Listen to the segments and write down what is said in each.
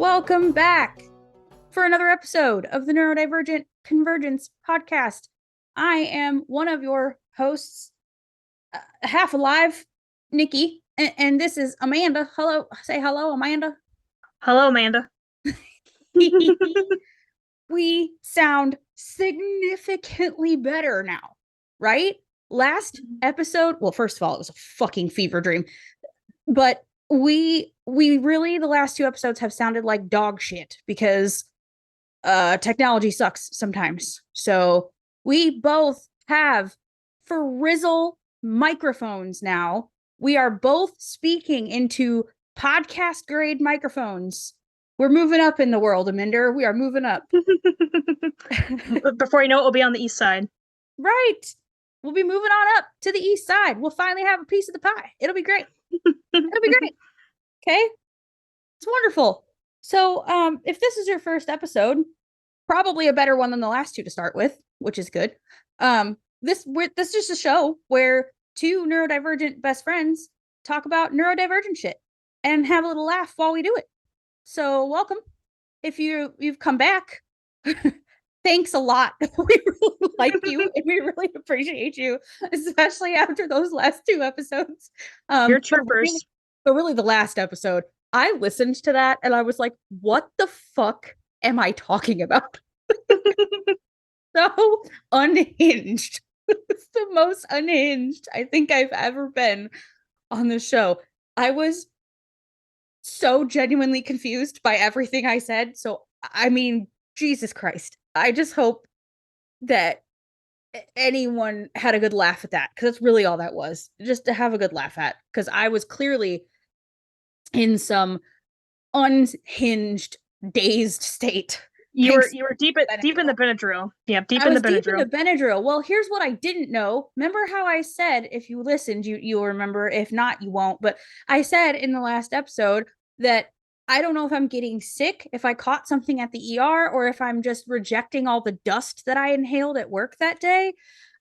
Welcome back for another episode of the Neurodivergent Convergence podcast. I am one of your hosts, half alive, Nikki, and this is Amanda. Hello, say hello, Amanda. Hello, Amanda. We sound significantly better now, right? Last episode, well, first of all, it was a fucking fever dream, but we really, the last two episodes have sounded like dog shit because technology sucks sometimes. So we both have frizzle microphones now. We are both speaking into podcast grade microphones. We're moving up in the world, Aminder. We are moving up. Before you know it, we'll be on the east side. Right. We'll be moving on up to the east side. We'll finally have a piece of the pie. It'll be great. It'll be great. Okay. It's wonderful. So, if this is your first episode, probably a better one than the last two to start with, which is good. This is just a show where two neurodivergent best friends talk about neurodivergent shit and have a little laugh while we do it. So, welcome. If you've come back, thanks a lot. We really like you and we really appreciate you, especially after those last two episodes. You're troopers. But really the last episode, I listened to that and I was like, what the fuck am I talking about? So unhinged. It's the most unhinged I think I've ever been on the show. I was so genuinely confused by everything I said. So, I mean, Jesus Christ. I just hope that anyone had a good laugh at that, because that's really all that was. Just to have a good laugh at, because I was clearly in some unhinged, dazed state. You were deep in the Benadryl. Yeah, deep in the Benadryl. Well, here's what I didn't know. Remember how I said, if you listened, you'll remember. If not, you won't. But I said in the last episode that I don't know if I'm getting sick, if I caught something at the ER, or if I'm just rejecting all the dust that I inhaled at work that day.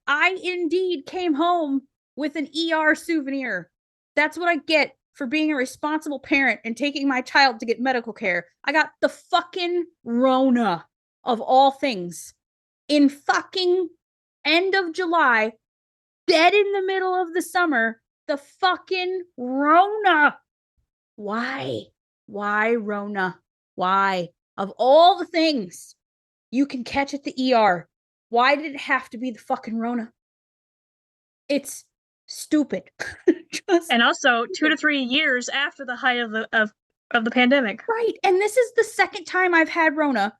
I indeed came home with an ER souvenir. That's what I get for being a responsible parent and taking my child to get medical care. I got the fucking Rona, of all things, in fucking end of July, dead in the middle of the summer. The fucking Rona. Why? Why, Rona? Why? Of all the things you can catch at the ER, why did it have to be the fucking Rona? It's stupid. And also 2 to 3 years after the height of the pandemic. Right. And this is the second time I've had Rona.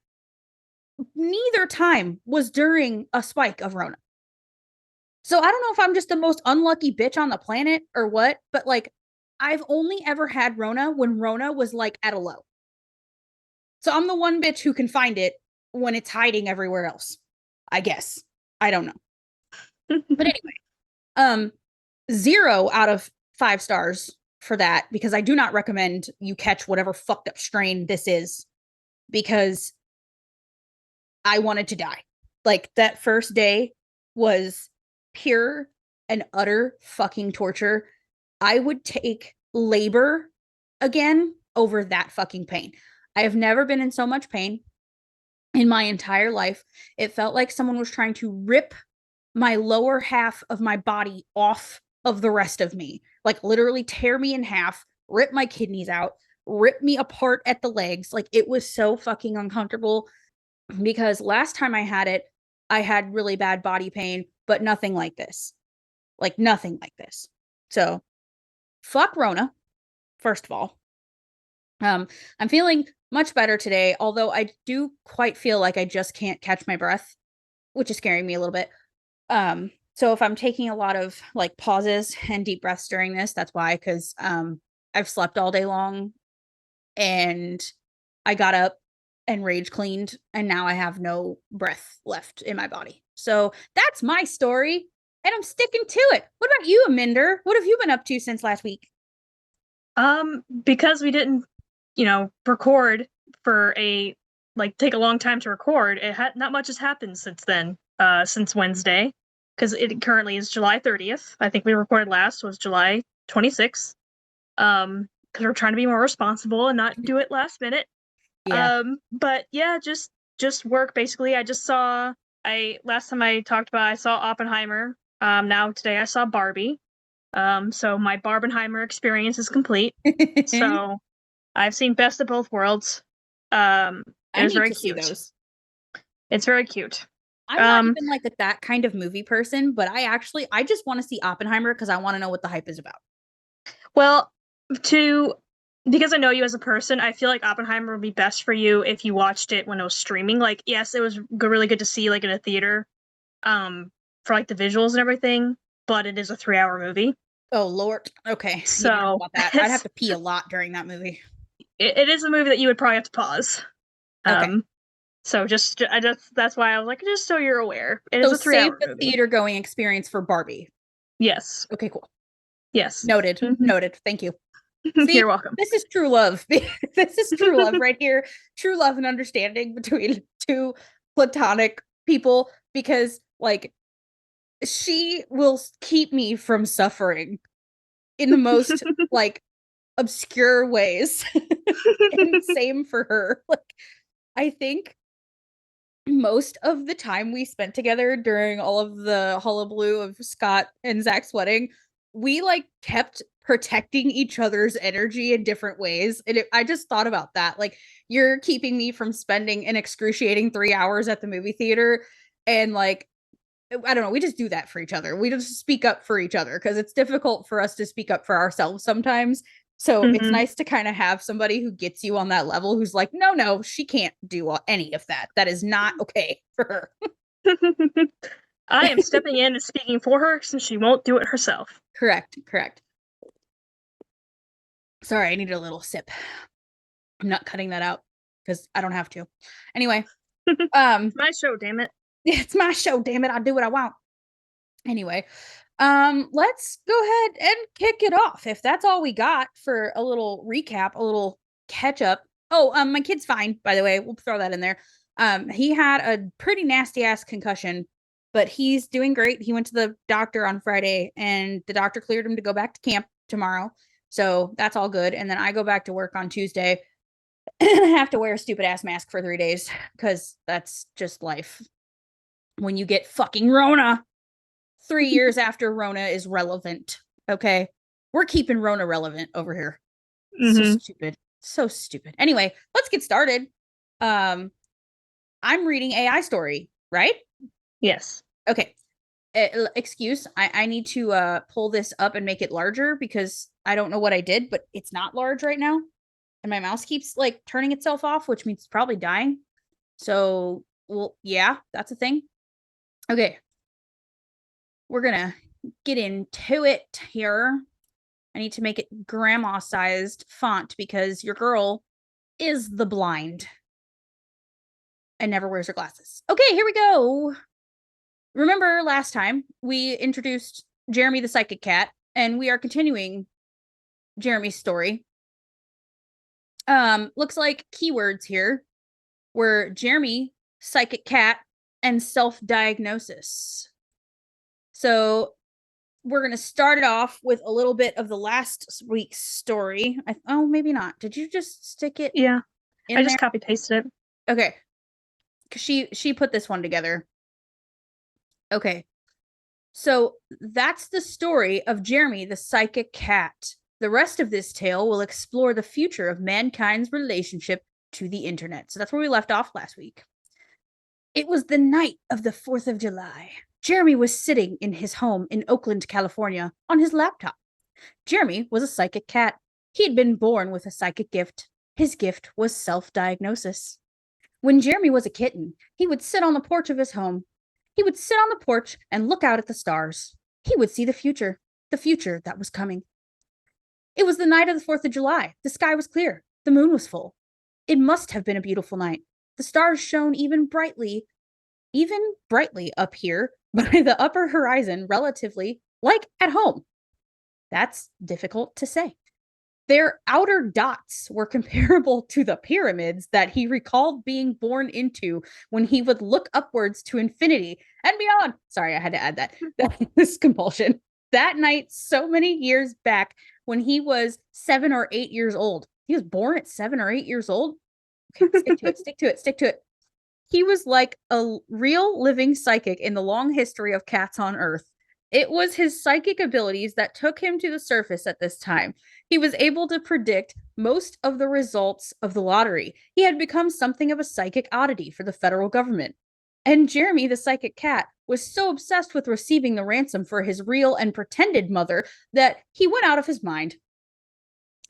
Neither time was during a spike of Rona. So I don't know if I'm just the most unlucky bitch on the planet or what, but like, I've only ever had Rona when Rona was like at a low. So I'm the one bitch who can find it when it's hiding everywhere else, I guess. I don't know. But anyway, 0 out of 5 stars for that, because I do not recommend you catch whatever fucked up strain this is, because I wanted to die. Like, that first day was pure and utter fucking torture. I would take labor again over that fucking pain. I have never been in so much pain in my entire life. It felt like someone was trying to rip my lower half of my body off of the rest of me. Like, literally tear me in half, rip my kidneys out, rip me apart at the legs. Like, it was so fucking uncomfortable, because last time I had it, I had really bad body pain, but nothing like this. Like, nothing like this. So, fuck Rona, first of all. I'm feeling much better today, although I do quite feel like I just can't catch my breath, which is scaring me a little bit. So if I'm taking a lot of like pauses and deep breaths during this, that's why, because I've slept all day long and I got up and rage cleaned, and now I have no breath left in my body. So that's my story, and I'm sticking to it. What about you, Aminder? What have you been up to since last week? Because we didn't, record for take a long time to record, not much has happened since then, since Wednesday, because it currently is July 30th. I think we recorded last was July 26th. Because we're trying to be more responsible and not do it last minute. Yeah. But yeah, just work basically. I last time I talked about I saw Oppenheimer. Now today I saw Barbie. So my Barbenheimer experience is complete. So I've seen Best of Both Worlds. It I was need very to see cute. those. It's very cute. I'm not Um, even like that kind of movie person, but I just want to see Oppenheimer because I want to know what the hype is about. well, to because I know you as a person, I feel like Oppenheimer would be best for you if you watched it when it was streaming. Like, yes, it was really good to see like in a theater, for like the visuals and everything, but it is a 3-hour movie. Oh Lord. Okay. Yeah, I don't know So about that. I'd have it's to pee a lot during that movie. it is a movie that you would probably have to pause. Okay. Um, so that's why I was like, just so you're aware, it is So a three save hour the movie. theater going experience for Barbie. Yes, Okay, cool. yes. Noted. Mhm. Noted. Thank you. See, You're welcome. this is true love. This is true love right here. True love and understanding between two platonic people because like she will keep me from suffering in the most like obscure ways. And same for her. Like I think most of the time we spent together during all of the hullabaloo of Scott and Zach's wedding, we like kept protecting each other's energy in different ways. And I just thought about that. Like, you're keeping me from spending an excruciating 3 hours at the movie theater. And like, I don't know, we just do that for each other. We just speak up for each other because it's difficult for us to speak up for ourselves sometimes. So it's Mhm. nice to kind of have somebody who gets you on that level who's like, no, no, she can't do any of that. That is not okay for her. I am stepping in and speaking for her since she won't do it herself. Correct, correct. Sorry, I needed a little sip. I'm not cutting that out because I don't have to. Anyway, My show, damn it. it's my show, damn it. I do what I want. Anyway, let's go ahead and kick it off. If that's all we got for a little recap, a little catch up. Oh, my kid's fine, by the way. We'll throw that in there. He had a pretty nasty ass concussion, but he's doing great. He went to the doctor on Friday and the doctor cleared him to go back to camp tomorrow. So that's all good. And then I go back to work on Tuesday. And I have to wear a stupid ass mask for 3 days because that's just life. When you get fucking Rona, 3 years after Rona is relevant. Okay. We're keeping Rona relevant over here. So Mm-hmm. stupid. So stupid. Anyway, let's get started. Um, I'm reading AI story, right? Yes. Okay. Excuse. I need to pull this up and make it larger because I don't know what I did, but it's not large right now. And my mouse keeps like turning itself off, which means it's probably dying. So, well, yeah, that's a thing. Okay. We're gonna get into it here. I need to make it grandma sized font because your girl is the blind and never wears her glasses. Okay, here we go. Remember last time we introduced Jeremy the psychic cat, and we are continuing Jeremy's story. Looks like keywords here were Jeremy, psychic cat, and self diagnosis. So we're going to start it off with a little bit of the last week's story. Oh, maybe not. Did you just stick it Yeah. in I there? just copy pasted it. Okay. Cause she put this one together. Okay. So that's the story of Jeremy the psychic cat. The rest of this tale will explore the future of mankind's relationship to the internet. So that's where we left off last week. It was the night of the 4th of July. Jeremy was sitting in his home in Oakland, California, on his laptop. Jeremy was a psychic cat. He had been born with a psychic gift. His gift was self diagnosis. When Jeremy was a kitten, he would sit on the porch of his home. He would sit on the porch and look out at the stars. He would see the future that was coming. It was the night of the 4th of July. The sky was clear. The moon was full. It must have been a beautiful night. The stars shone even brightly up here by the upper horizon, relatively like at home. That's difficult to say. Their outer dots were comparable to the pyramids that he recalled being born into when he would look upwards to infinity and beyond. Sorry, I had to add that. This compulsion. That night, so many years back, when he was 7 or 8 years old. He was born at 7 or 8 years old. Stick to it, stick to it, stick to it. He was like a real living psychic in the long history of cats on Earth. It was his psychic abilities that took him to the surface at this time. He was able to predict most of the results of the lottery. He had become something of a psychic oddity for the federal government. And Jeremy, the psychic cat, was so obsessed with receiving the ransom for his real and pretended mother that he went out of his mind.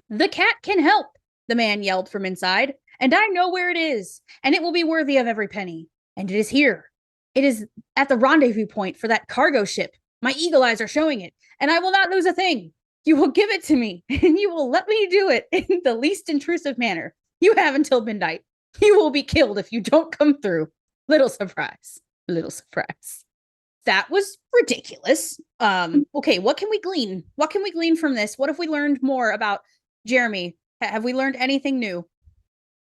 The cat can help, the man yelled from inside, and I know where it is, and it will be worthy of every penny. And it is here. It is at the rendezvous point for that cargo ship. My eagle eyes are showing it, and I will not lose a thing. You will give it to me, and you will let me do it in the least intrusive manner. You have until midnight. You will be killed if you don't come through. Little surprise. Little surprise. That was ridiculous. Okay, what can we glean? What can we glean from this? What have we learned more about Jeremy? Have we learned anything new?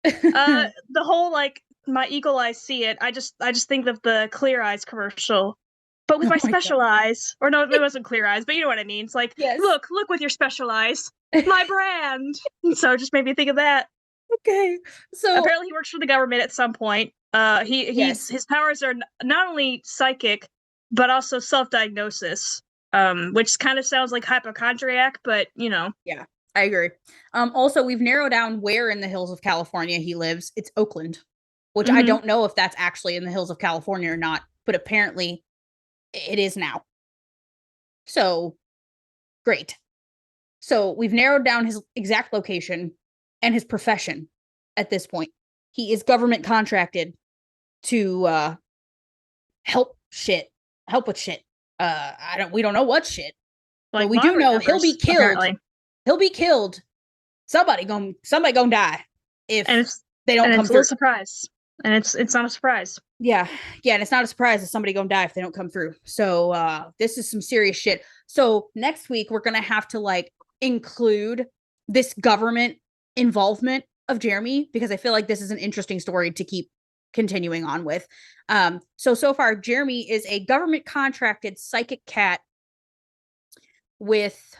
The whole like my eagle eyes see it. I just think of the Clear Eyes commercial, but with my special eyes. Or no, it wasn't Clear Eyes, but you know what I mean. It's like, yes. look with your special eyes, my brand. So it just made me think of that. Okay, so apparently he works for the government at some point. His powers are not only psychic, but also self-diagnosis, which kind of sounds like hypochondriac, but you know. Yeah, I agree. Also, we've narrowed down where in the hills of California he lives. It's Oakland, which I don't know if that's actually in the hills of California or not, but apparently it is now. So, great. So we've narrowed down his exact location and his profession at this point. He is government contracted to help with shit. We don't know what shit. Like, but we do know he'll be killed. Apparently. He'll be killed. Somebody gonna die if they don't come through. It's a surprise. And it's not a surprise. Yeah, and it's not a surprise that somebody gonna die if they don't come through. So this is some serious shit. So next week we're gonna have to like include this government involvement of Jeremy, because I feel like this is an interesting story to keep continuing on with. So far Jeremy is a government contracted psychic cat with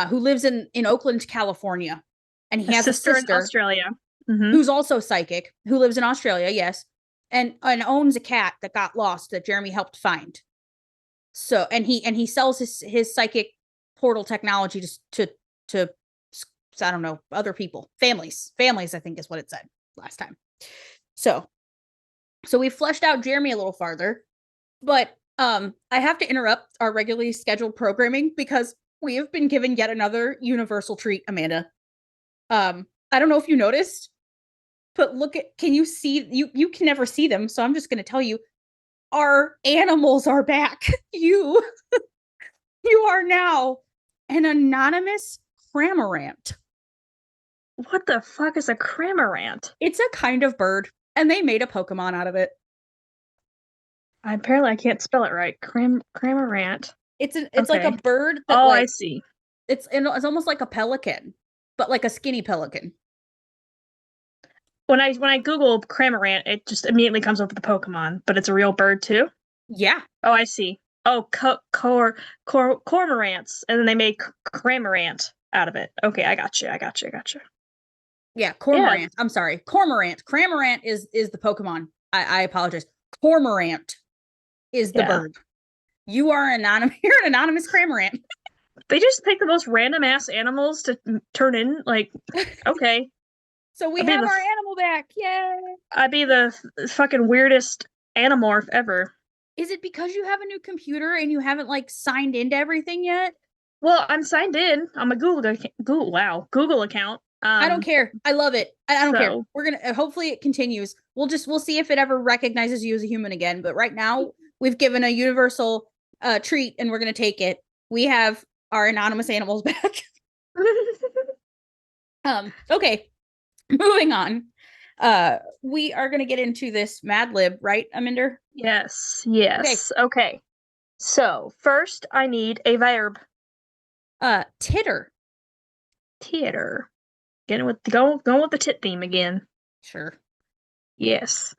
who lives in Oakland, California, and he has a sister in Australia who's also psychic, who lives in Australia, yes, and owns a cat that got lost that Jeremy helped find. So and he sells his psychic portal technology to I don't know, other people, families, I think is what it said last time. So we fleshed out Jeremy a little farther, but I have to interrupt our regularly scheduled programming because we have been given yet another universal treat, Amanda. I don't know if you noticed, but can you see, you can never see them, so I'm just going to tell you, our animals are back. You are now an anonymous cramorant. What the fuck is a cramorant? It's a kind of bird, and they made a Pokemon out of it. Apparently I can't spell it right. Cramorant. It's like a bird that I see. It's almost like a pelican, but like a skinny pelican. When I Google cramorant, it just immediately comes up with the Pokemon, but it's a real bird too? Yeah. Oh, I see. Oh, cormorants, and then they made cramorant out of it. Okay, I got you. Yeah, cormorant. Yeah. I'm sorry, cormorant. Cramorant is the Pokemon. I apologize. Cormorant is the bird. You are anonymous. You're an anonymous cramorant. They just pick the most random ass animals to turn in. Like, okay. So we have our animal back. Yay! I'd be the fucking weirdest animorph ever. Is it because you have a new computer and you haven't like signed into everything yet? Well, I'm signed in on my Google account. I don't care. I love it. I don't care. We're gonna hopefully it continues. We'll see if it ever recognizes you as a human again. But right now we've given a universal treat and we're gonna take it. We have our anonymous animals back. Okay. Moving on. We are gonna get into this Mad Lib, right, Aminder? Yes. Okay. So first I need a verb. Titter. Going with the tit theme again. Sure. Yes.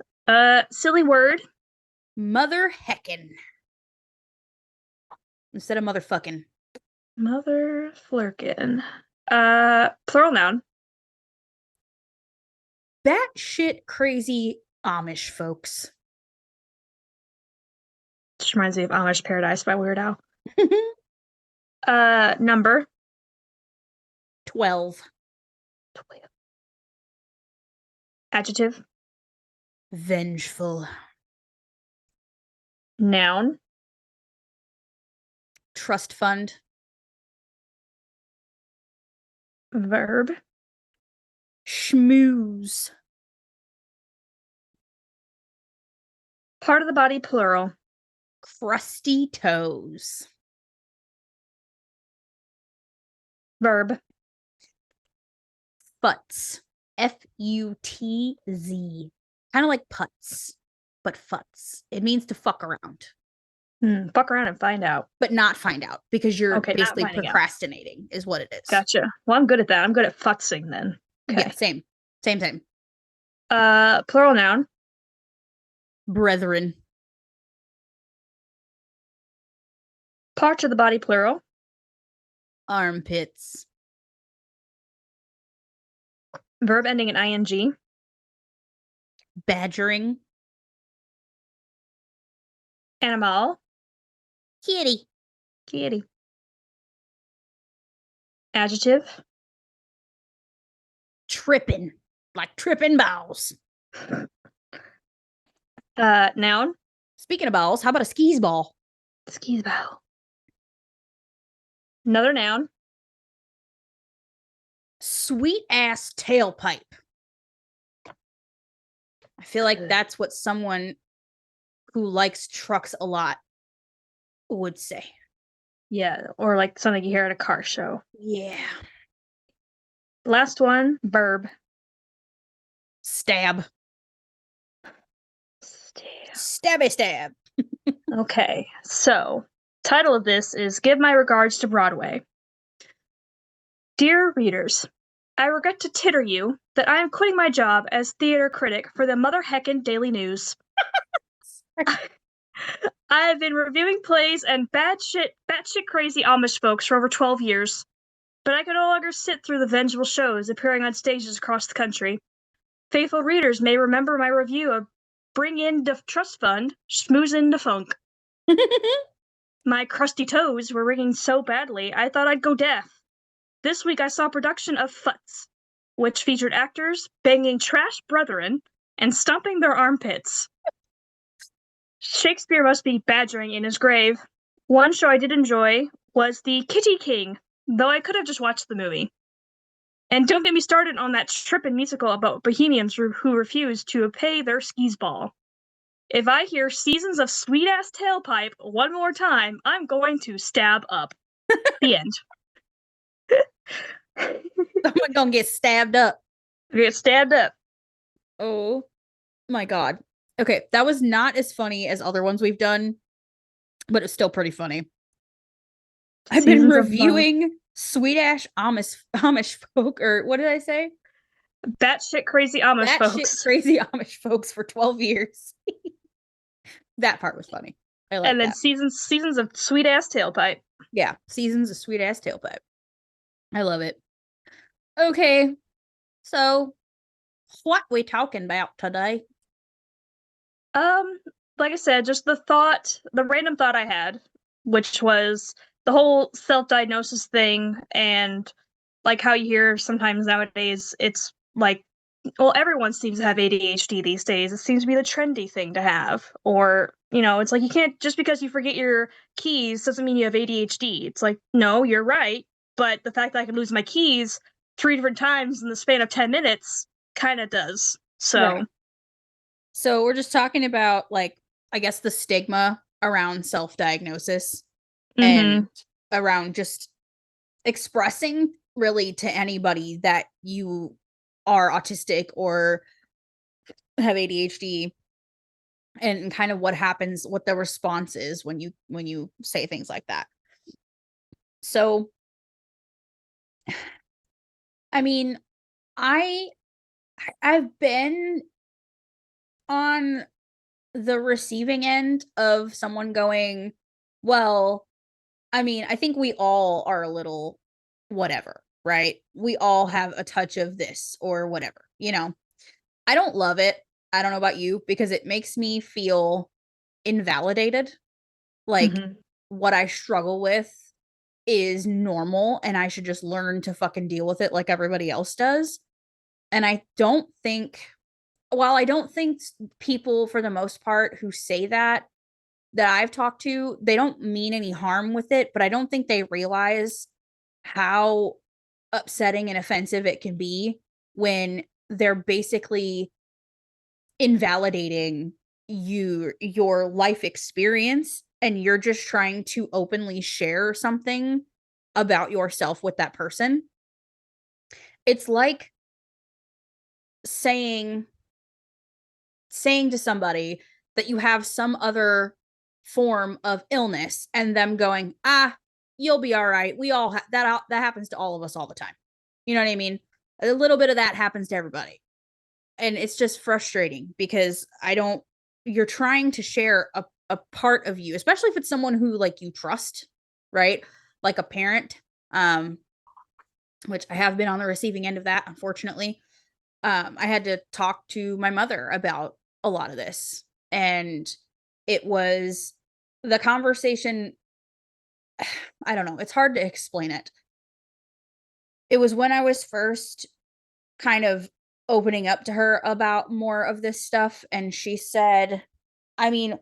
Silly word. Mother heckin'. Instead of motherfucking. Mother flirkin'. Plural noun. batshit crazy Amish folks. Just reminds me of Amish Paradise by Weird Al. Number 12. 12. Adjective. Vengeful. Noun. Trust fund. Verb. Schmooze. Part of the body, plural. Crusty toes. Verb. Futz. Futz. Kind of like putz, but futz. It means to fuck around. Fuck around and find out. But not find out, because you're Okay, basically procrastinating, is what it is. Gotcha. Well, I'm good at that. I'm good at futzing then. Okay. Yeah, same. Same. Plural noun. Brethren. Part of the body, plural. Armpits. Verb ending in ing. Badgering. Animal. Kitty. Kitty. Adjective. Tripping. Like tripping balls. Noun. Speaking of balls, how about a skis ball? Skis ball. Another noun. Sweet ass tailpipe. I feel like that's what someone who likes trucks a lot would say. Yeah, or like something you hear at a car show. Yeah. Last one, verb. Stab. Stab. Stab. Okay, so title of this is Give My Regards to Broadway. Dear readers, I regret to titter you that I am quitting my job as theater critic for the Mother Heckin' Daily News. I have been reviewing plays and batshit crazy Amish folks for over 12 years, but I can no longer sit through the vengeful shows appearing on stages across the country. Faithful readers may remember my review of Bring In the Trust Fund, Schmoozin' the Funk. My crusty toes were ringing so badly I thought I'd go deaf. This week I saw a production of Futz, which featured actors banging trash brethren and stomping their armpits. Shakespeare must be badgering in his grave. One show I did enjoy was The Kitty King, though I could have just watched the movie. And don't get me started on that trippin' musical about bohemians who refuse to pay their skis ball. If I hear Seasons of Sweet-Ass Tailpipe one more time, I'm going to stab up. The end. Someone gonna get stabbed up. Get stabbed up. Oh my god. Okay, that was not as funny as other ones we've done, but it's still pretty funny. I've been reviewing Sweet Ash Amish folk, or what did I say? Batshit crazy Amish folks. Crazy Amish folks for 12 years. That part was funny. I like that. And then seasons of Sweet Ass Tailpipe. Yeah, seasons of Sweet Ass Tailpipe. I love it. Okay, so what we talking about today? Like I said, just the random thought I had, which was the whole self-diagnosis thing, and like how you hear sometimes nowadays, it's like, well, everyone seems to have ADHD these days. It seems to be the trendy thing to have. Or, it's like you can't, just because you forget your keys doesn't mean you have ADHD. It's like, no, you're right. But the fact that I can lose my keys 3 different times in the span of 10 minutes kind of does. So. Right. So we're just talking about, like, I guess the stigma around self-diagnosis and around just expressing really to anybody that you are autistic or have ADHD, and kind of what happens, what the response is when you say things like that. So, I mean, I've been on the receiving end of someone going, well, I mean, I think we all are a little whatever, right? We all have a touch of this or whatever, I don't love it. I don't know about you because it makes me feel invalidated. Like Hmm. what I struggle with is normal and I should just learn to fucking deal with it like everybody else does. And I don't think, while I don't think people for the most part who say that I've talked to, they don't mean any harm with it, but I don't think they realize how upsetting and offensive it can be when they're basically invalidating your life experience and you're just trying to openly share something about yourself with that person. It's like saying to somebody that you have some other form of illness and them going, ah, you'll be all right. We all that happens to all of us all the time. You know what I mean? A little bit of that happens to everybody. And it's just frustrating because I don't, you're trying to share a part of you, especially if it's someone who like you trust, right? Like a parent, um, which I have been on the receiving end of that, unfortunately. I had to talk to my mother about a lot of this. And it was the conversation. I don't know. It's hard to explain it. It was when I was first kind of opening up to her about more of this stuff. And she said, I mean,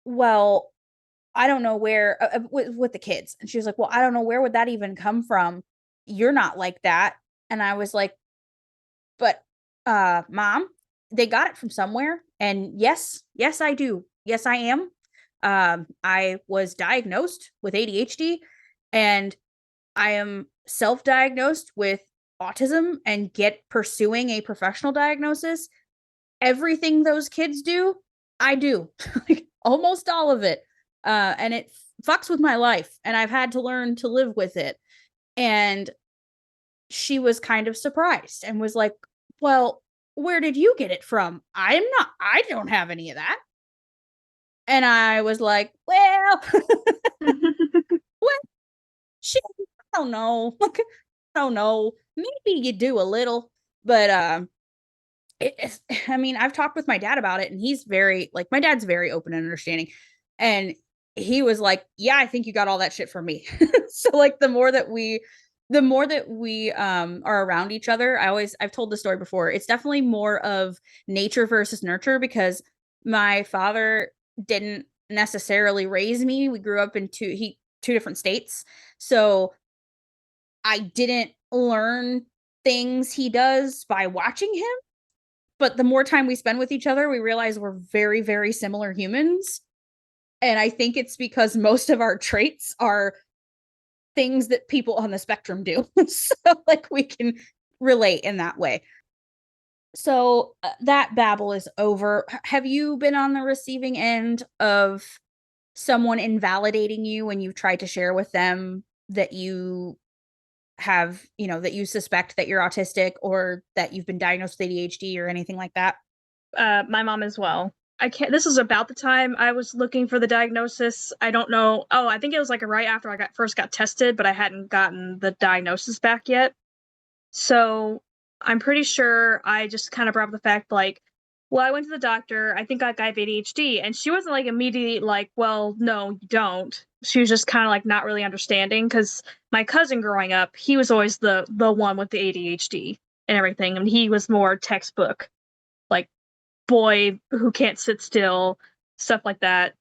well, I don't know where, with the kids. And she was like, well, I don't know where would that even come from. You're not like that. And I was like, but mom, they got it from somewhere. And yes, I do. Yes, I am. I was diagnosed with ADHD and I am self-diagnosed with autism and get pursuing a professional diagnosis. Everything those kids do, I do. Like almost all of it. And it fucks with my life and I've had to learn to live with it. And she was kind of surprised and was like, "Well, where did you get it from? I don't have any of that." And I was like, "Well, well, shit, I don't know. Like, I don't know. Maybe you do a little, but it's, I mean, I've talked with my dad about it and he's very like my dad's very open and understanding. And he was like, "Yeah, I think you got all that shit from me." So like the more that we are around each other, I've told the story before. It's definitely more of nature versus nurture because my father didn't necessarily raise me. We grew up in two different states. So I didn't learn things he does by watching him, but the more time we spend with each other, we realize we're very, very similar humans. And I think it's because most of our traits are things that people on the spectrum do. So, like, we can relate in that way. So, that babble is over. Have you been on the receiving end of someone invalidating you when you've tried to share with them that you that you suspect that you're autistic or that you've been diagnosed with ADHD or anything like that? My mom as well. I can't. This is about the time I was looking for the diagnosis. I don't know. Oh, I think it was like right after I first got tested, but I hadn't gotten the diagnosis back yet. So I'm pretty sure I just kind of brought up the fact like, well, I went to the doctor. I think I have ADHD, and she wasn't like immediately like, well, no, you don't. She was just kind of like not really understanding because my cousin growing up, he was always the one with the ADHD and everything, and he was more textbook like boy who can't sit still, stuff like that,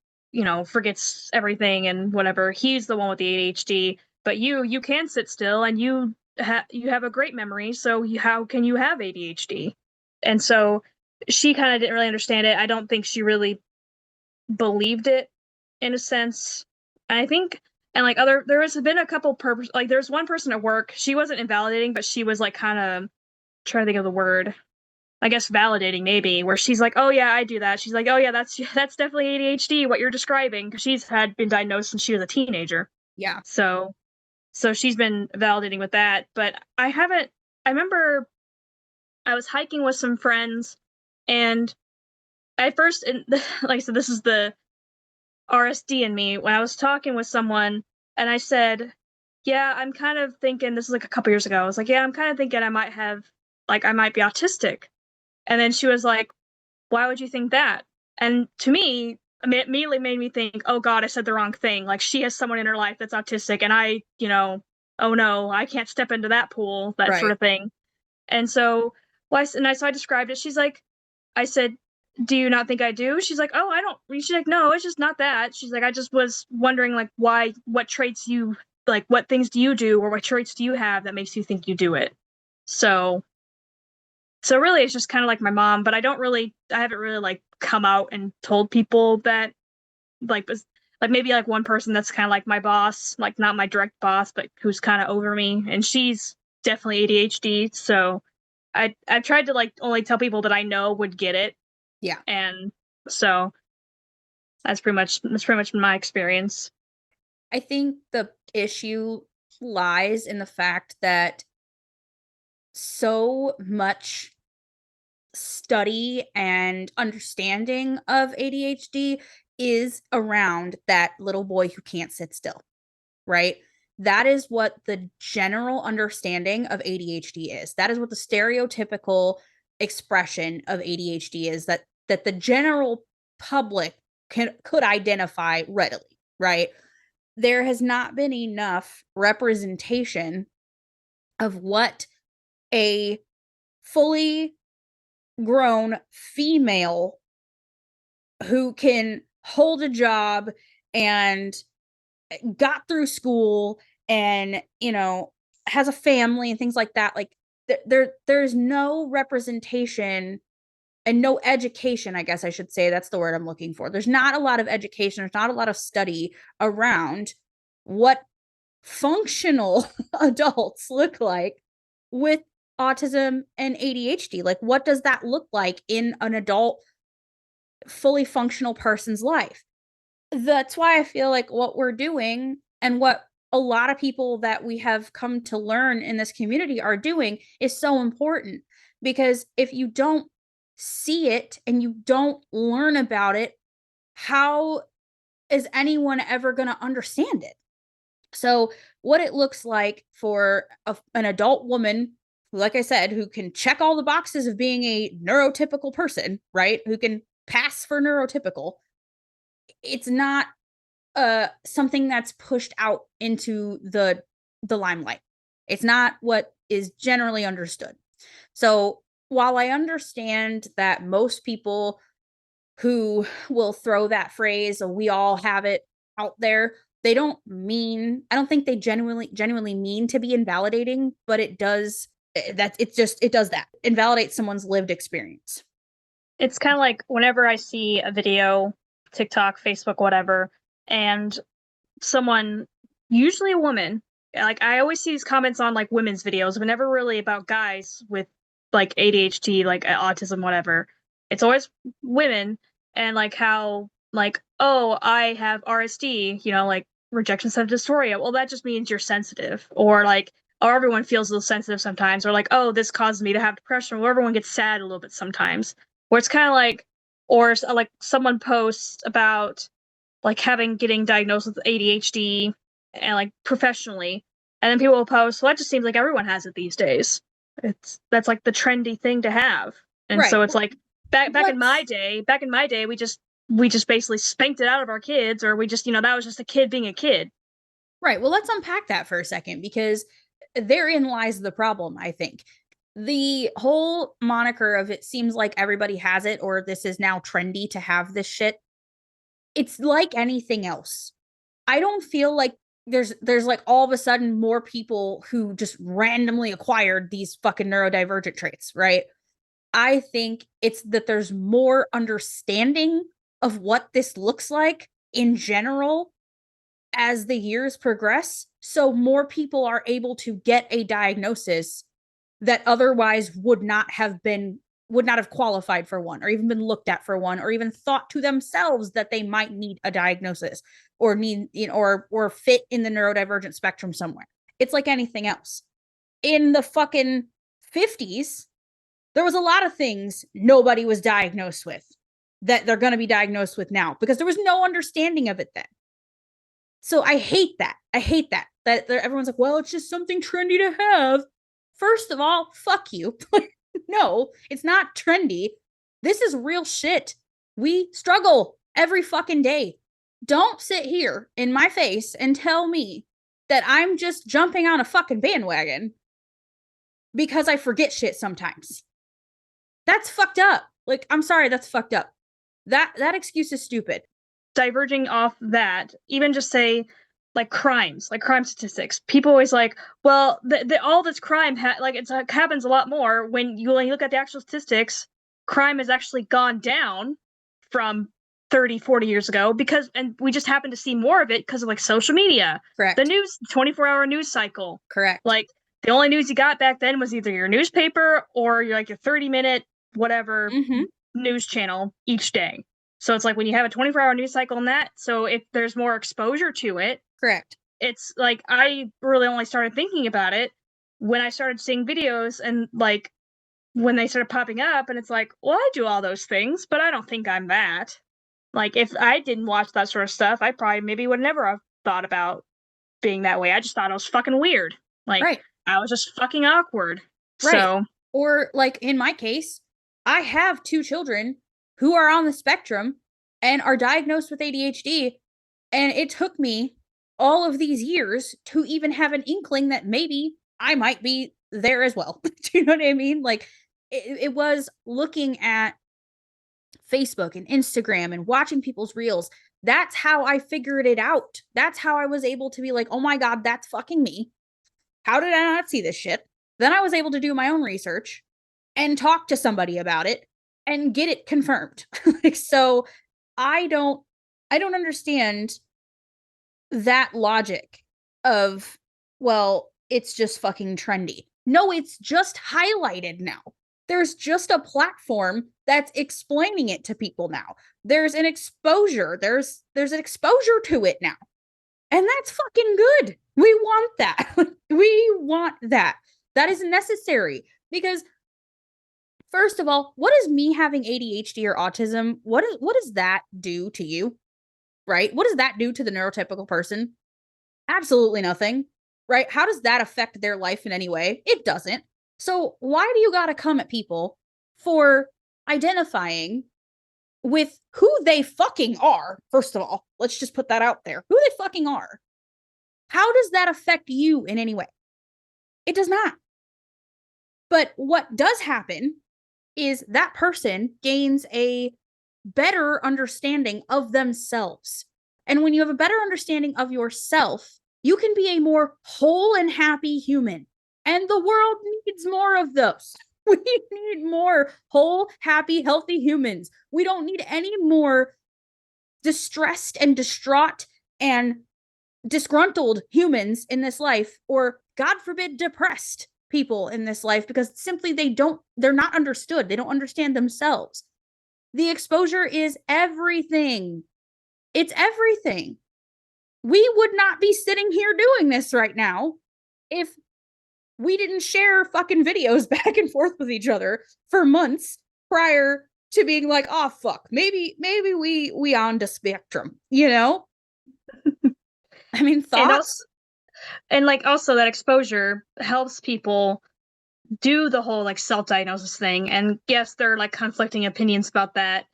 forgets everything and whatever. He's the one with the ADHD, but you can sit still and you have a great memory, so how can you have ADHD? And so she kind of didn't really understand it. I don't think she really believed it in a sense. And I think and like there has been a couple like there's one person at work, she wasn't invalidating, but she was like kind of trying to think of the word, I guess validating maybe, where she's like, "Oh yeah, I do that." She's like, "Oh yeah, that's definitely ADHD what you're describing," because she's had been diagnosed since she was a teenager. Yeah. So she's been validating with that, but I haven't. I remember I was hiking with some friends, and at first, and like I said, this is the RSD in me. When I was talking with someone, and I said, "Yeah, I'm kind of thinking." This is like a couple years ago. I was like, "Yeah, I'm kind of thinking I might be autistic." And then she was like, why would you think that? And to me, I mean, it immediately made me think, oh God, I said the wrong thing. Like she has someone in her life that's autistic, and I, oh no, I can't step into that pool, that sort Right. of thing. And so, so I described it. She's like, I said, do you not think I do? She's like, oh, I don't. She's like, no, it's just not that. She's like, I just was wondering, like, why, what traits you, like, what things do you do, or what traits do you have that makes you think you do it? So, so really, it's just kind of like my mom, but I haven't really like come out and told people that, like, like maybe like one person that's kind of like my boss, like not my direct boss, but who's kind of over me, and she's definitely ADHD. So I've tried to like only tell people that I know would get it, Yeah. and so that's pretty much my experience. I think the issue lies in the fact that so much study and understanding of ADHD is around that little boy who can't sit still, right? That is what the general understanding of ADHD is. That is what the stereotypical expression of ADHD is, that the general public could identify readily, right? There has not been enough representation of what a fully grown female who can hold a job and got through school and has a family and things like that, like there's no representation and no education, I guess I should say, that's the word I'm looking for. There's not a lot of education, there's not a lot of study around what functional adults look like with autism and ADHD. Like, what does that look like in an adult, fully functional person's life? That's why I feel like what we're doing and what a lot of people that we have come to learn in this community are doing is so important, because if you don't see it and you don't learn about it, how is anyone ever going to understand it? So, what it looks like for an adult woman, like I said, who can check all the boxes of being a neurotypical person, right? Who can pass for neurotypical. It's not something that's pushed out into the limelight. It's not what is generally understood. So, while I understand that most people who will throw that phrase, "Oh, we all have it," out there, they don't mean, I don't think they genuinely mean to be invalidating, but it does, it does that. Invalidate someone's lived experience. It's kind of like whenever I see a video, TikTok, Facebook, whatever, and someone, usually a woman, like I always see these comments on like women's videos, but never really about guys with like ADHD, like autism, whatever. It's always women, and like how, like, oh, I have RSD, like rejection sensitive dysphoria. Well, that just means you're sensitive, or like, oh, everyone feels a little sensitive sometimes, or like, oh, this causes me to have depression. Or everyone gets sad a little bit sometimes. Where it's kind of like, or like someone posts about like getting diagnosed with ADHD and like professionally, and then people will post, well, that just seems like everyone has it these days. That's like the trendy thing to have. And Right. so it's like Let's back in my day, we just basically spanked it out of our kids, or we just, that was just a kid being a kid. Right. Well, let's unpack that for a second, because therein lies the problem, I think. The whole moniker of "it seems like everybody has it," or "this is now trendy to have this shit," it's like anything else. I don't feel like there's like all of a sudden more people who just randomly acquired these fucking neurodivergent traits, right? I think it's that there's more understanding of what this looks like in general as the years progress. So more people are able to get a diagnosis that otherwise would not have qualified for one, or even been looked at for one, or even thought to themselves that they might need a diagnosis, or need, or fit in the neurodivergent spectrum somewhere. It's like anything else. In the fucking 50s, there was a lot of things nobody was diagnosed with that they're going to be diagnosed with now, because there was no understanding of it then. So I hate that. I hate that everyone's like, well, it's just something trendy to have. First of all, fuck you. No, it's not trendy. This is real shit. We struggle every fucking day. Don't sit here in my face and tell me that I'm just jumping on a fucking bandwagon because I forget shit sometimes. That's fucked up. Like, I'm sorry, that's fucked up. That excuse is stupid. Diverging off that, even just say like crimes, like crime statistics. People always like, well, all this crime happens a lot more when you look at the actual statistics. Crime has actually gone down from 30, 40 years ago and we just happen to see more of it because of like social media. Correct. The news, 24-hour news cycle. Correct. Like the only news you got back then was either your newspaper or your 30-minute whatever news channel each day. So it's like when you have a 24-hour news cycle in that, so if there's more exposure to it, correct. It's like I really only started thinking about it when I started seeing videos and like when they started popping up, and it's like, well, I do all those things, but I don't think I'm that. Like if I didn't watch that sort of stuff, I probably maybe would never have thought about being that way. I just thought it was fucking weird. Like right. I was just fucking awkward. Right. So, or like in my case, I have 2 children who are on the spectrum and are diagnosed with ADHD. And it took me all of these years to even have an inkling that maybe I might be there as well. Do you know what I mean? Like it was looking at Facebook and Instagram and watching people's reels. That's how I figured it out. That's how I was able to be like, oh my God, that's fucking me. How did I not see this shit? Then I was able to do my own research and talk to somebody about it and get it confirmed. Like, so I don't understand that logic of, well, it's just fucking trendy. No, it's just highlighted now. There's just a platform that's explaining it to people now. There's an exposure. There's an exposure to it now. And that's fucking good. We want that. We want that. That is necessary because first of all, what does me having ADHD or autism, what does that do to you? Right? What does that do to the neurotypical person? Absolutely nothing. Right? How does that affect their life in any way? It doesn't. So why do you got to come at people for identifying with who they fucking are? First of all, let's just put that out there. Who they fucking are. How does that affect you in any way? It does not. But what does happen is that person gains a better understanding of themselves. And when you have a better understanding of yourself, you can be a more whole and happy human. And the world needs more of those. We need more whole, happy, healthy humans. We don't need any more distressed and distraught and disgruntled humans in this life, or God forbid, depressed people in this life, because simply they're not understood. They don't understand themselves. The exposure is everything. It's everything. We would not be sitting here doing this right now if we didn't share fucking videos back and forth with each other for months prior to being like, oh fuck, maybe we on the spectrum, you know? I mean, thoughts. And also that exposure helps people do the whole like self-diagnosis thing. And yes, there are like conflicting opinions about that,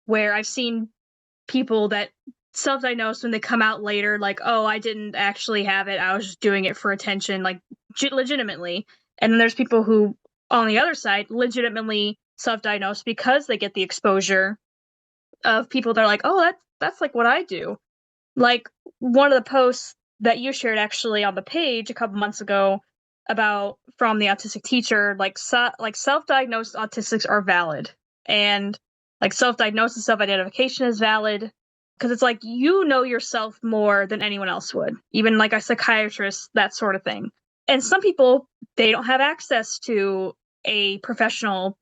where I've seen people that self-diagnose when they come out later, like, oh, I didn't actually have it, I was just doing it for attention, like legitimately. And then there's people who, on the other side, legitimately self-diagnose because they get the exposure of people that are like, oh, that's like what I do. Like one of the posts that you shared actually on the page a couple months ago about from the autistic teacher, like self-diagnosed autistics are valid, and like self-diagnosis, self-identification is valid, because it's like you know yourself more than anyone else would, even like a psychiatrist, that sort of thing. And some people, they don't have access to a professional,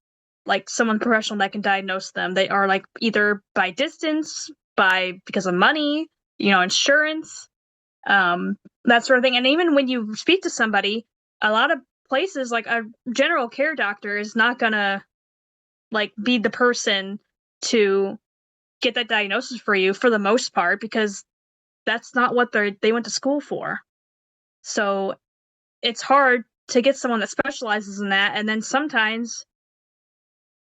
like someone professional that can diagnose them. They are like either by distance, because of money, insurance, that sort of thing. And even when you speak to somebody, a lot of places, like a general care doctor is not gonna like be the person to get that diagnosis for you for the most part, because that's not what they went to school for. So it's hard to get someone that specializes in that. And then sometimes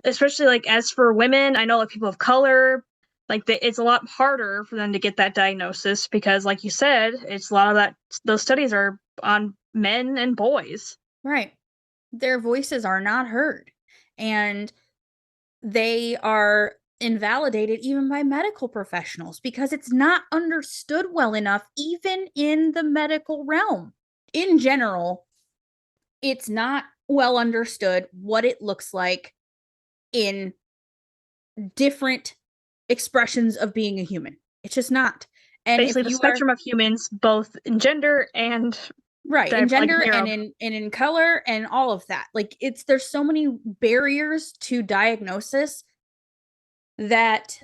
especially like as for women, I know like people of color, like it's a lot harder for them to get that diagnosis because, like you said, it's a lot of that those studies are on men and boys. Right. Their voices are not heard. And they are invalidated even by medical professionals because it's not understood well enough, even in the medical realm. In general, it's not well understood what it looks like in different expressions of being a human. It's just not. And if Basically, the you are spectrum of humans, both in gender and right in like gender neuro. and in color and all of that, like there's so many barriers to diagnosis that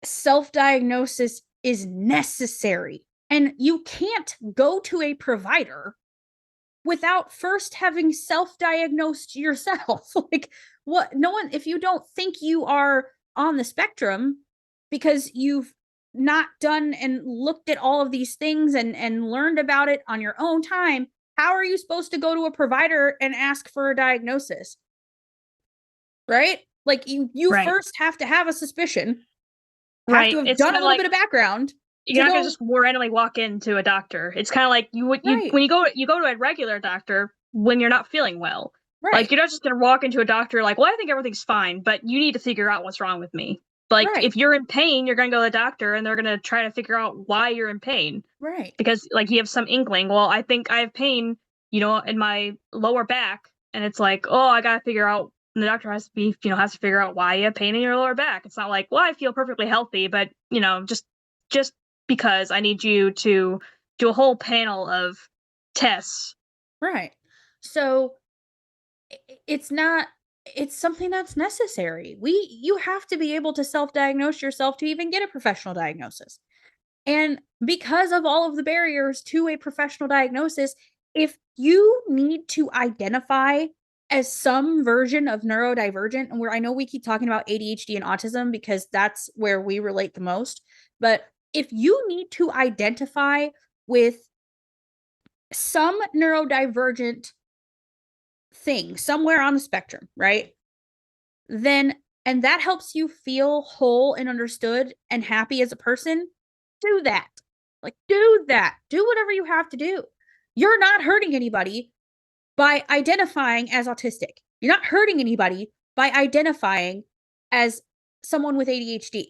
self-diagnosis is necessary. And you can't go to a provider without first having self-diagnosed yourself. Like, what? No one, if you don't think you are on the spectrum because you've not done and looked at all of these things and learned about it on your own time, how are you supposed to go to a provider and ask for a diagnosis? Right? Like, you Right. first have to have a suspicion, have to Right. have It's done kind a of little like bit of background you're to not gonna go just randomly walk into a doctor. It's kind of like you would you right, when you go to a regular doctor when you're not feeling well. Like right, you're not just gonna walk into a doctor like, well, I think everything's fine, but you need to figure out what's wrong with me. Like right, if you're in pain, you're gonna go to the doctor and they're gonna try to figure out why you're in pain right, because like you have some inkling. Well, I think I have pain, in my lower back, and it's like, oh, I gotta figure out. And the doctor has to figure out why you have pain in your lower back. It's not like, well, I feel perfectly healthy, but just because I need you to do a whole panel of tests. right. So it's not, it's something that's necessary. You have to be able to self-diagnose yourself to even get a professional diagnosis. And because of all of the barriers to a professional diagnosis, if you need to identify as some version of neurodivergent, and where I know we keep talking about ADHD and autism because that's where we relate the most, but if you need to identify with some neurodivergent thing somewhere on the spectrum, right? Then, and that helps you feel whole and understood and happy as a person, do that. Like, do that. Do whatever you have to do. You're not hurting anybody by identifying as autistic. You're not hurting anybody by identifying as someone with ADHD.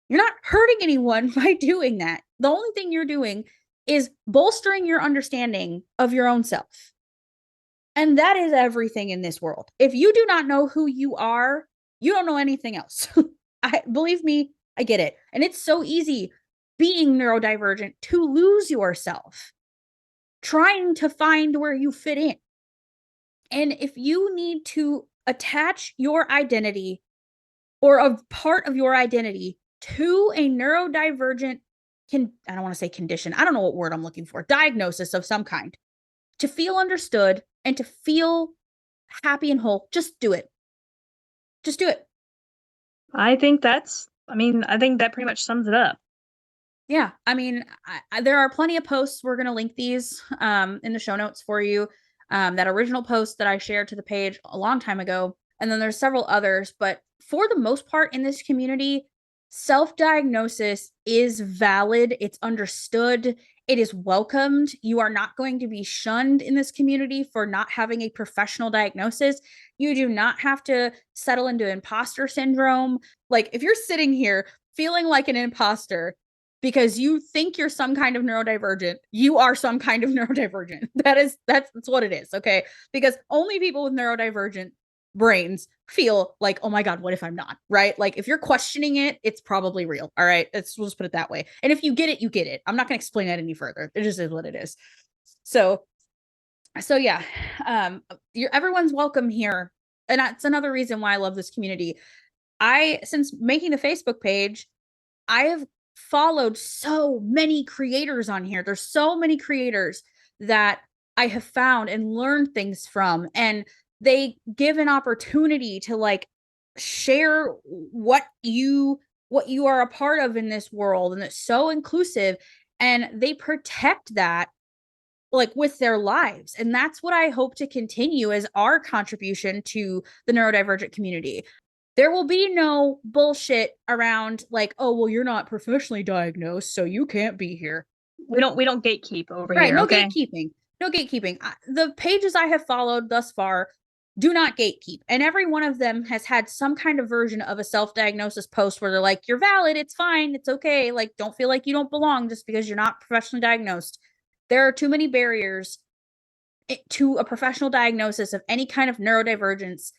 You're not hurting anyone by doing that. The only thing you're doing is bolstering your understanding of your own self. And that is everything in this world. If you do not know who you are, you don't know anything else. I believe me, I get it. And it's so easy being neurodivergent to lose yourself, trying to find where you fit in. And if you need to attach your identity or a part of your identity to a neurodivergent I don't want to say condition. I don't know what word I'm looking for. Diagnosis of some kind. To feel understood and to feel happy and whole, just do it. Just do it. I think that pretty much sums it up. Yeah. I mean, there are plenty of posts. We're going to link these in the show notes for you. That original post that I shared to the page a long time ago. And then there's several others. But for the most part in this community, self-diagnosis is valid. It's understood. It is welcomed. You are not going to be shunned in this community for not having a professional diagnosis. You do not have to settle into imposter syndrome. Like, if you're sitting here feeling like an imposter because you think you're some kind of neurodivergent, you are some kind of neurodivergent. That's what it is, okay? Because only people with neurodivergent brains feel like, oh my god, what if I'm not, right? Like, if you're questioning it, it's probably real. All right, we'll just put it that way. And if you get it, you get it. I'm not going to explain that any further. It just is what it is. So yeah, everyone's welcome here, and that's another reason why I love this community. Since making the Facebook page, I have followed so many creators on here. There's so many creators that I have found and learned things from, and they give an opportunity to like share what you are a part of in this world, and it's so inclusive, and they protect that like with their lives. And that's what I hope to continue as our contribution to the neurodivergent community. There will be no bullshit around like, oh, well, you're not professionally diagnosed, so you can't be here. We don't gatekeep over Right, here, no okay? gatekeeping. No gatekeeping. The pages I have followed thus far do not gatekeep. And every one of them has had some kind of version of a self-diagnosis post where they're like, you're valid, it's fine, it's okay. Like, don't feel like you don't belong just because you're not professionally diagnosed. There are too many barriers to a professional diagnosis of any kind of neurodivergence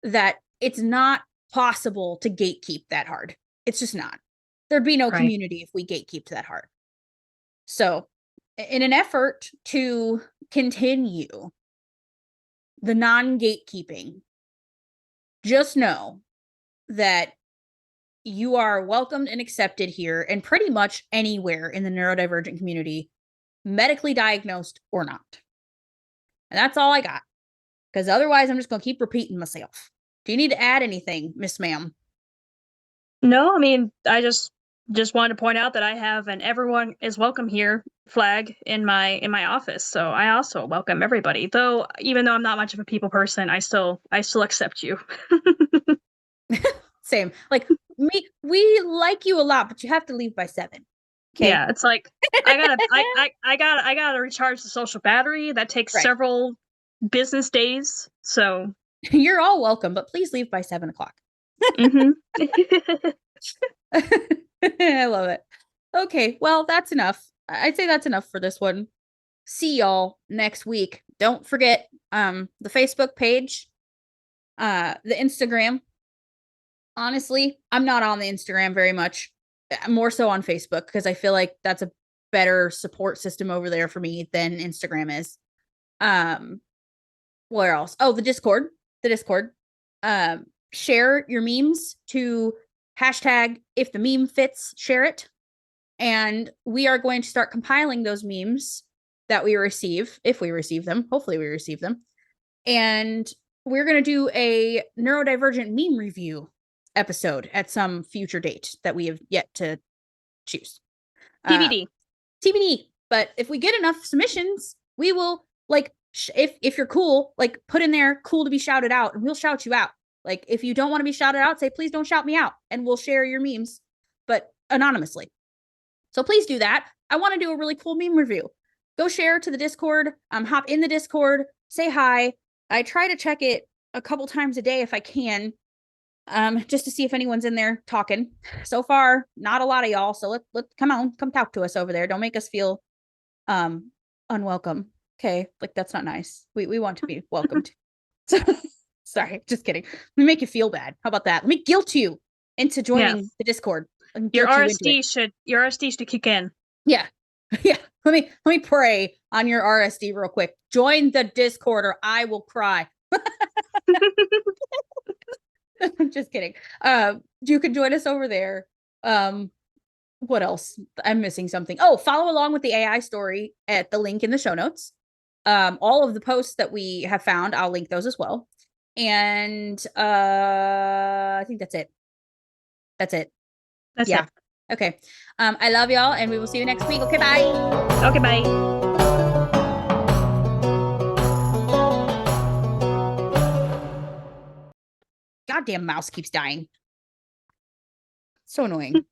that it's not possible to gatekeep that hard. It's just not. There'd be no community if we gatekeeped that hard. So, in an effort to continue the non-gatekeeping, just know that you are welcomed and accepted here and pretty much anywhere in the neurodivergent community, medically diagnosed or not. And that's all I got. Because otherwise, I'm just going to keep repeating myself. Do you need to add anything, Miss Ma'am? No, I mean, I just wanted to point out that I have an everyone is welcome here flag in my office. So I also welcome everybody. Though even though I'm not much of a people person, I still accept you. Same. Like we like you a lot, but you have to leave by 7. Okay. Yeah, it's like I gotta recharge the social battery. That takes several business days. So you're all welcome, but please leave by 7 o'clock. Mm-hmm. I love it. Okay, well, that's enough. I'd say that's enough for this one. See y'all next week. Don't forget the Facebook page, the Instagram. Honestly, I'm not on the Instagram very much. I'm more so on Facebook because I feel like that's a better support system over there for me than Instagram is. Where else? Oh, the Discord. The Discord. Share your memes to hashtag if the meme fits, share it. And we are going to start compiling those memes that we receive, if we receive them. Hopefully we receive them. And we're going to do a neurodivergent meme review episode at some future date that we have yet to choose. TBD. TBD. But if we get enough submissions, we will, like, if you're cool, like, put in there cool to be shouted out, and we'll shout you out. Like, if you don't want to be shouted out, say, please don't shout me out, and we'll share your memes, but anonymously. So please do that. I want to do a really cool meme review. Go share to the Discord, hop in the Discord, say hi. I try to check it a couple times a day if I can, just to see if anyone's in there talking. So far, not a lot of y'all, so let's come talk to us over there. Don't make us feel unwelcome. Okay, like that's not nice. We want to be welcomed. So, sorry, just kidding. Let me make you feel bad. How about that? Let me guilt you into joining the Discord. Your RSD should kick in. Yeah. Yeah. Let me pray on your RSD real quick. Join the Discord or I will cry. I'm just kidding. You can join us over there. What else? I'm missing something. Oh, follow along with the AI story at the link in the show notes. All of the posts that we have found, I'll link those as well. And I think that's it. That's it. That's it. Okay. I love y'all, and we will see you next week. Okay, bye. Okay, bye. Goddamn mouse keeps dying. So annoying.